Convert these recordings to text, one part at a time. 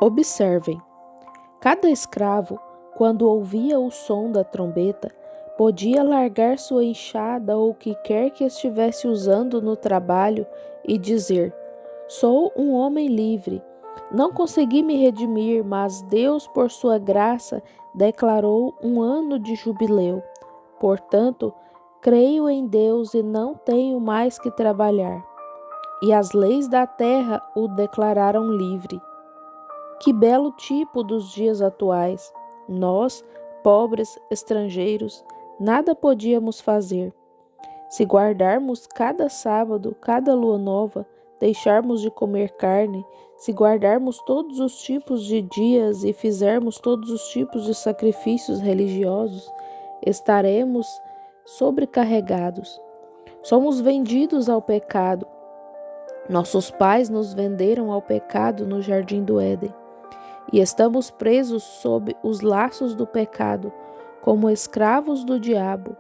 Observem, cada escravo, quando ouvia o som da trombeta, podia largar sua enxada ou o que quer que estivesse usando no trabalho e dizer: Sou um homem livre. Não consegui me redimir, mas Deus, por sua graça, declarou um ano de jubileu. Portanto, creio em Deus e não tenho mais que trabalhar. E as leis da terra o declararam livre. Que belo tipo dos dias atuais! Nós, pobres estrangeiros, nada podíamos fazer. Se guardarmos cada sábado, cada lua nova, deixarmos de comer carne, se guardarmos todos os tipos de dias e fizermos todos os tipos de sacrifícios religiosos, estaremos sobrecarregados. Somos vendidos ao pecado. Nossos pais nos venderam ao pecado no jardim do Éden. E estamos presos sob os laços do pecado, como escravos do diabo.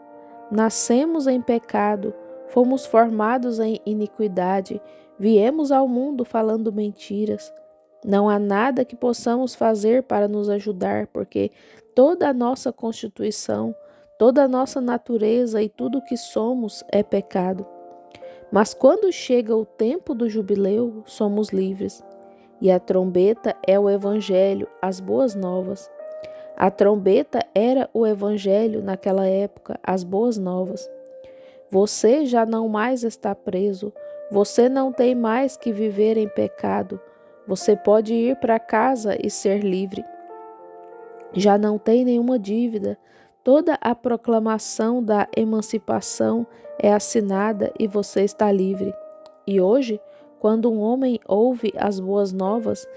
Nascemos em pecado, fomos formados em iniquidade, viemos ao mundo falando mentiras. Não há nada que possamos fazer para nos ajudar, porque toda a nossa constituição, toda a nossa natureza e tudo o que somos é pecado. Mas quando chega o tempo do jubileu, somos livres. E a trombeta é o Evangelho, as boas novas. A trombeta era o Evangelho naquela época, as boas novas. Você já não mais está preso, você não tem mais que viver em pecado, você pode ir para casa e ser livre. Já não tem nenhuma dívida, toda a proclamação da emancipação é assinada e você está livre. E hoje, quando um homem ouve as boas novas,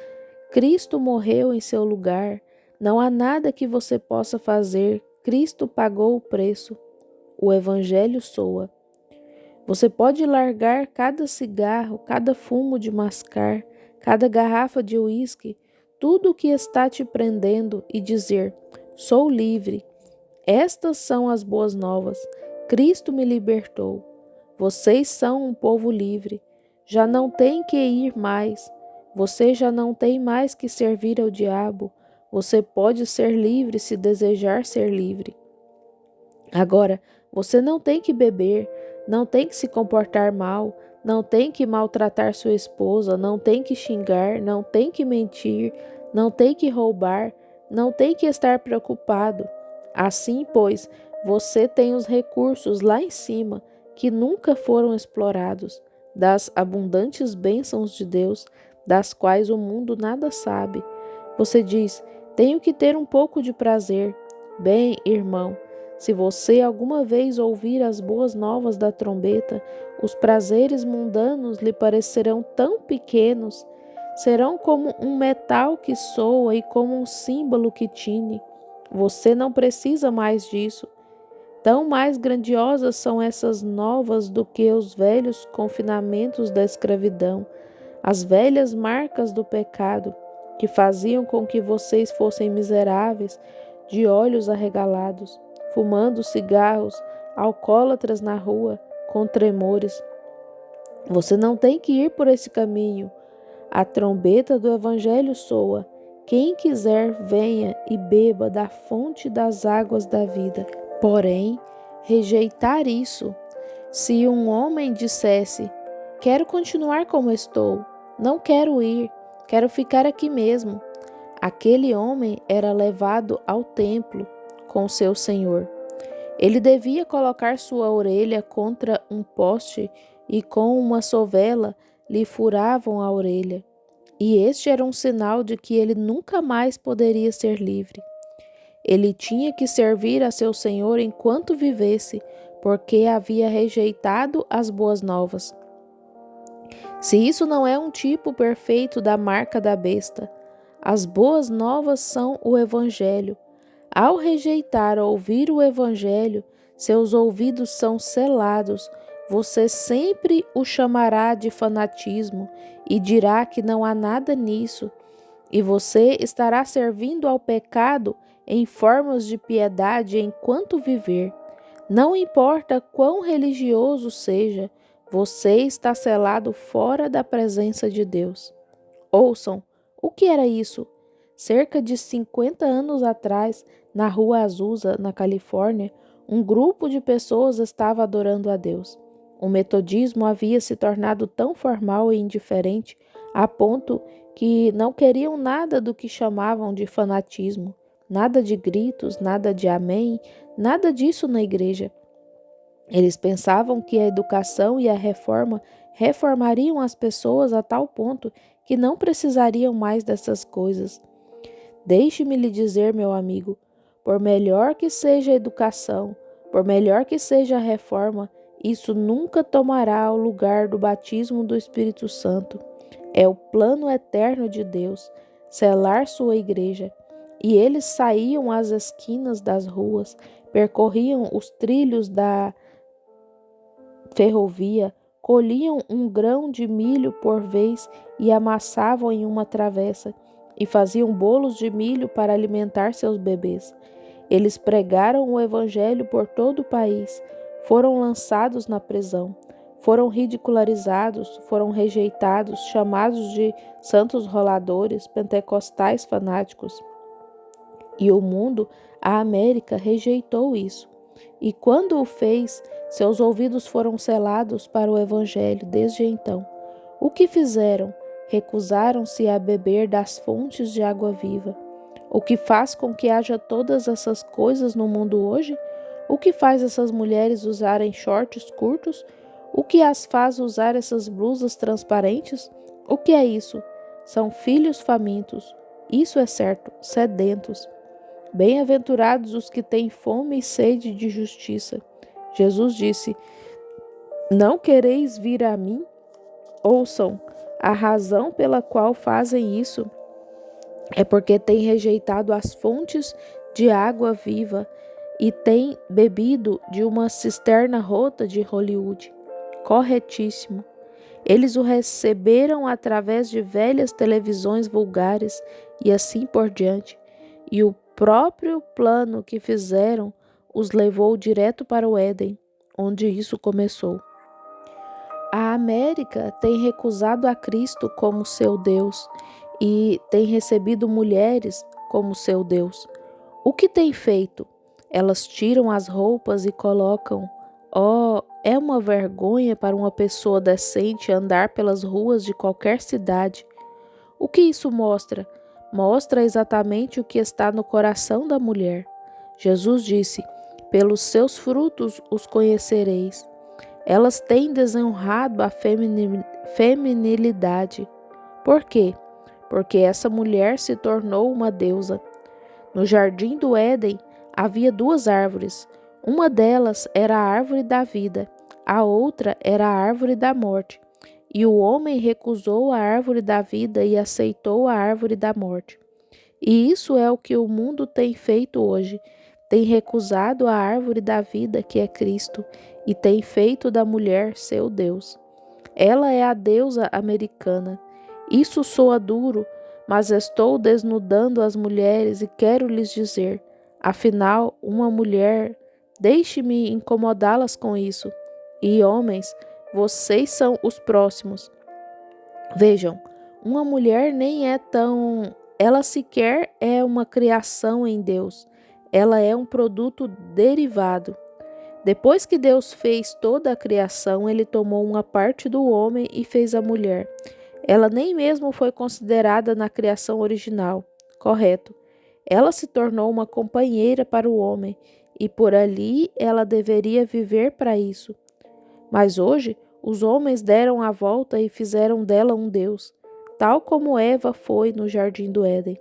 Cristo morreu em seu lugar, não há nada que você possa fazer, Cristo pagou o preço. O Evangelho soa. Você pode largar cada cigarro, cada fumo de mascar, cada garrafa de uísque, tudo o que está te prendendo e dizer: Sou livre. Estas são as boas novas. Cristo me libertou. Vocês são um povo livre. Já não tem que ir mais. Você já não tem mais que servir ao diabo. Você pode ser livre se desejar ser livre. Agora, você não tem que beber, não tem que se comportar mal, não tem que maltratar sua esposa, não tem que xingar, não tem que mentir, não tem que roubar, não tem que estar preocupado. Assim, pois, você tem os recursos lá em cima que nunca foram explorados, das abundantes bênçãos de Deus, das quais o mundo nada sabe. Você diz: tenho que ter um pouco de prazer. Bem, irmão, se você alguma vez ouvir as boas novas da trombeta, os prazeres mundanos lhe parecerão tão pequenos, serão como um metal que soa e como um símbolo que tine. Você não precisa mais disso. Tão mais grandiosas são essas novas do que os velhos confinamentos da escravidão, as velhas marcas do pecado, que faziam com que vocês fossem miseráveis, de olhos arregalados, fumando cigarros, alcoólatras na rua, com tremores. Você não tem que ir por esse caminho. A trombeta do Evangelho soa. Quem quiser, venha e beba da fonte das águas da vida. Porém, rejeitar isso. Se um homem dissesse: Quero continuar como estou, não quero ir, quero ficar aqui mesmo, aquele homem era levado ao templo com seu senhor. Ele devia colocar sua orelha contra um poste e com uma sovela lhe furavam a orelha. E este era um sinal de que ele nunca mais poderia ser livre. Ele tinha que servir a seu senhor enquanto vivesse, porque havia rejeitado as boas novas. Se isso não é um tipo perfeito da marca da besta, as boas novas são o Evangelho. Ao rejeitar ouvir o Evangelho, seus ouvidos são selados. Você sempre o chamará de fanatismo e dirá que não há nada nisso. E você estará servindo ao pecado em formas de piedade enquanto viver. Não importa quão religioso seja, você está selado fora da presença de Deus. Ouçam, O que era isso? Cerca de 50 anos atrás, na Rua Azusa, na Califórnia, um grupo de pessoas estava adorando a Deus. O metodismo havia se tornado tão formal e indiferente a ponto que não queriam nada do que chamavam de fanatismo, nada de gritos, nada de amém, nada disso na igreja. Eles pensavam que a educação e a reforma reformariam as pessoas a tal ponto que não precisariam mais dessas coisas. Deixe-me lhe dizer, meu amigo, por melhor que seja a educação, por melhor que seja a reforma, isso nunca tomará o lugar do batismo do Espírito Santo. É o plano eterno de Deus, selar sua igreja. E eles saíam às esquinas das ruas, percorriam os trilhos da ferrovia, colhiam um grão de milho por vez e amassavam em uma travessa, e faziam bolos de milho para alimentar seus bebês. Eles pregaram o evangelho por todo o país, foram lançados na prisão, foram ridicularizados, foram rejeitados, chamados de santos roladores, pentecostais fanáticos. E o mundo, a América, rejeitou isso. E quando o fez, seus ouvidos foram selados para o Evangelho desde então. O que fizeram? Recusaram-se a beber das fontes de água viva. O que faz com que haja todas essas coisas no mundo hoje? O que faz essas mulheres usarem shorts curtos? O que as faz usar essas blusas transparentes? O que é isso? São filhos famintos. Isso é certo, sedentos. Bem-aventurados os que têm fome e sede de justiça. Jesus disse: Não quereis vir a mim? Ouçam, a razão pela qual fazem isso é porque têm rejeitado as fontes de água viva e têm bebido de uma cisterna rota de Hollywood. Corretíssimo. Eles o receberam através de velhas televisões vulgares e assim por diante. E o próprio plano que fizeram os levou direto para o Éden, onde isso começou. A América tem recusado a Cristo como seu Deus e tem recebido mulheres como seu Deus. O que tem feito? Elas tiram as roupas e colocam. Oh, é uma vergonha para uma pessoa decente andar pelas ruas de qualquer cidade. O que isso mostra? Mostra exatamente o que está no coração da mulher. Jesus disse: Pelos seus frutos os conhecereis. Elas têm desonrado a feminilidade. Por quê? Porque essa mulher se tornou uma deusa. No jardim do Éden havia duas árvores. Uma delas era a árvore da vida, a outra era a árvore da morte. E o homem recusou a árvore da vida e aceitou a árvore da morte. E isso é o que o mundo tem feito hoje. Tem recusado a árvore da vida, que é Cristo, e tem feito da mulher seu Deus. Ela é a deusa americana. Isso soa duro, mas estou desnudando as mulheres e quero lhes dizer, afinal, uma mulher, deixe-me incomodá-las com isso. E homens, vocês são os próximos. Vejam, uma mulher nem é tão... Ela sequer é uma criação em Deus. Ela é um produto derivado. Depois que Deus fez toda a criação, ele tomou uma parte do homem e fez a mulher. Ela nem mesmo foi considerada na criação original. Correto. Ela se tornou uma companheira para o homem e por ali ela deveria viver para isso. Mas hoje, os homens deram a volta e fizeram dela um Deus, tal como Eva foi no jardim do Éden.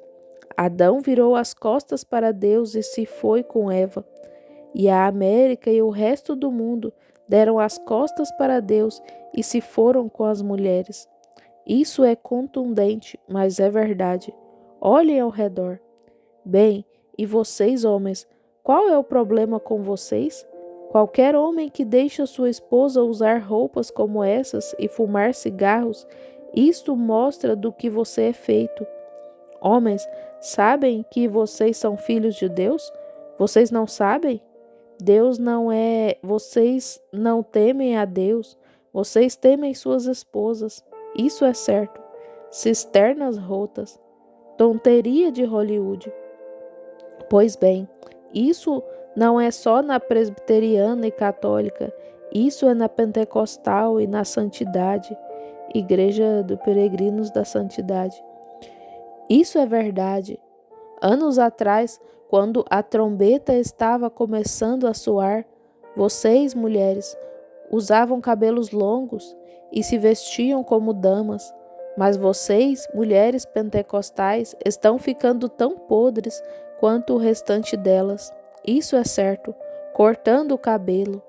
Adão virou as costas para Deus e se foi com Eva. E a América e o resto do mundo deram as costas para Deus e se foram com as mulheres. Isso é contundente, mas é verdade. Olhem ao redor. Bem, e vocês, homens, qual é o problema com vocês? Qualquer homem que deixa sua esposa usar roupas como essas e fumar cigarros, isto mostra do que você é feito. Homens, sabem que vocês são filhos de Deus? Vocês não sabem? Deus não é... Vocês não temem a Deus. Vocês temem suas esposas. Isso é certo. Cisternas rotas. tonteria de Hollywood. Pois bem, isso não é só na presbiteriana e católica, isso é na pentecostal e na santidade, Igreja dos Peregrinos da Santidade. Isso é verdade. Anos atrás, quando a trombeta estava começando a soar, vocês, mulheres, usavam cabelos longos e se vestiam como damas, mas vocês, mulheres pentecostais, estão ficando tão podres quanto o restante delas. Isso é certo, cortando o cabelo.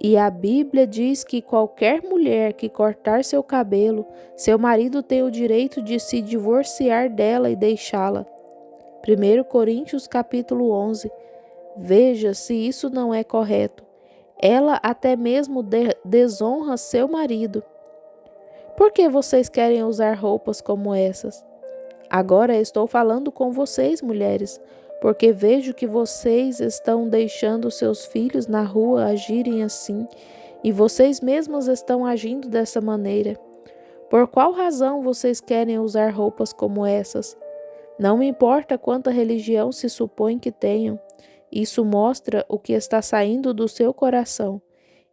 E a Bíblia diz que qualquer mulher que cortar seu cabelo, seu marido tem o direito de se divorciar dela e deixá-la. 1 Coríntios capítulo 11. Veja se isso não é correto. Ela até mesmo desonra seu marido. Por que vocês querem usar roupas como essas? Agora estou falando com vocês, mulheres, porque vejo que vocês estão deixando seus filhos na rua agirem assim, e vocês mesmas estão agindo dessa maneira. Por qual razão vocês querem usar roupas como essas? Não me importa quanta religião se supõe que tenham. Isso mostra o que está saindo do seu coração.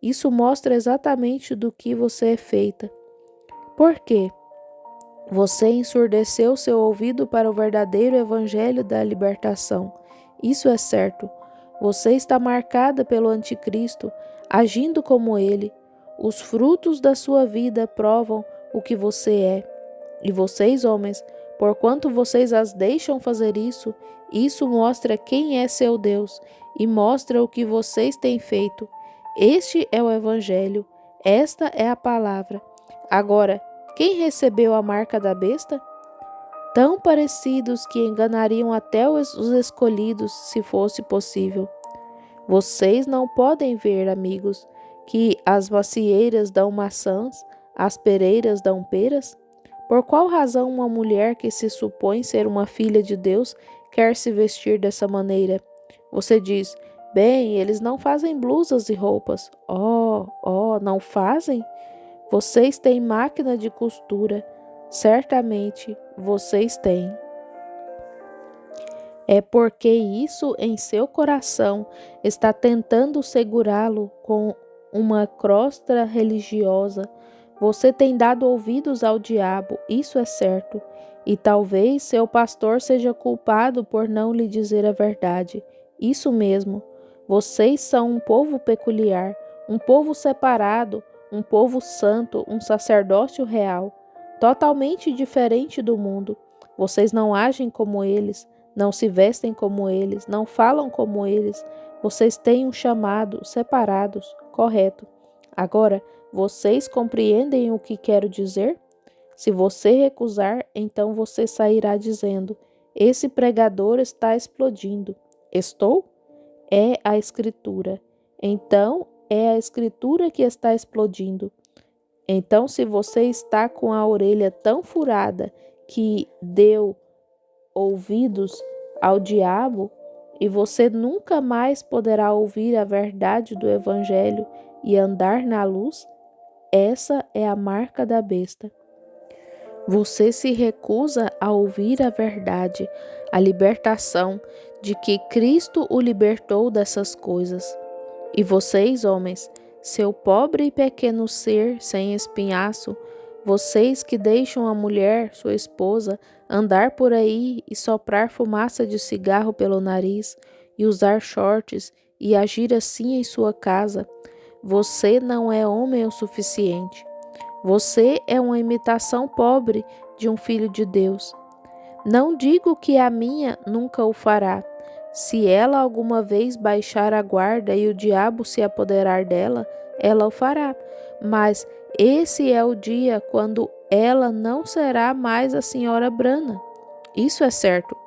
Isso mostra exatamente do que você é feita. Por quê? Você ensurdeceu seu ouvido para o verdadeiro evangelho da libertação. Isso é certo. Você está marcada pelo anticristo, agindo como ele. Os frutos da sua vida provam o que você é. E vocês, homens, porquanto vocês as deixam fazer isso, isso mostra quem é seu Deus e mostra o que vocês têm feito. Este é o evangelho. Esta é a palavra. Agora, quem recebeu a marca da besta? Tão parecidos que enganariam até os escolhidos, se fosse possível. Vocês não podem ver, amigos, que as macieiras dão maçãs, as pereiras dão peras? Por qual razão uma mulher que se supõe ser uma filha de Deus quer se vestir dessa maneira? Você diz, bem, eles não fazem blusas e roupas. Oh, não fazem? Vocês têm máquina de costura, certamente vocês têm. É porque isso em seu coração está tentando segurá-lo com uma crosta religiosa. Você tem dado ouvidos ao diabo, isso é certo, e talvez seu pastor seja culpado por não lhe dizer a verdade. Isso mesmo, vocês são um povo peculiar, um povo separado, um povo santo, um sacerdócio real, totalmente diferente do mundo. Vocês não agem como eles, não se vestem como eles, não falam como eles. Vocês têm um chamado, separados, correto. Agora, vocês compreendem o que quero dizer? Se você recusar, então você sairá dizendo, esse pregador está explodindo. Estou? É a Escritura. Então, é a Escritura que está explodindo. Então, se você está com a orelha tão furada que deu ouvidos ao diabo, e você nunca mais poderá ouvir a verdade do Evangelho e andar na luz, essa é a marca da besta. Você se recusa a ouvir a verdade, a libertação de que Cristo o libertou dessas coisas. E vocês, homens, seu pobre e pequeno ser sem espinhaço, vocês que deixam a mulher, sua esposa, andar por aí e soprar fumaça de cigarro pelo nariz, e usar shorts e agir assim em sua casa, você não é homem o suficiente. Você é uma imitação pobre de um filho de Deus. Não digo que a minha nunca o fará. Se ela alguma vez baixar a guarda e o diabo se apoderar dela, ela o fará. Mas esse é o dia quando ela não será mais a senhora Branham. Isso é certo.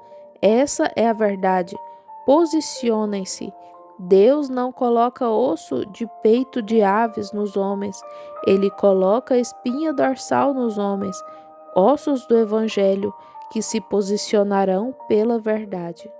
Essa é a verdade. Posicionem-se. Deus não coloca osso de peito de aves nos homens. Ele coloca espinha dorsal nos homens, ossos do Evangelho que se posicionarão pela verdade.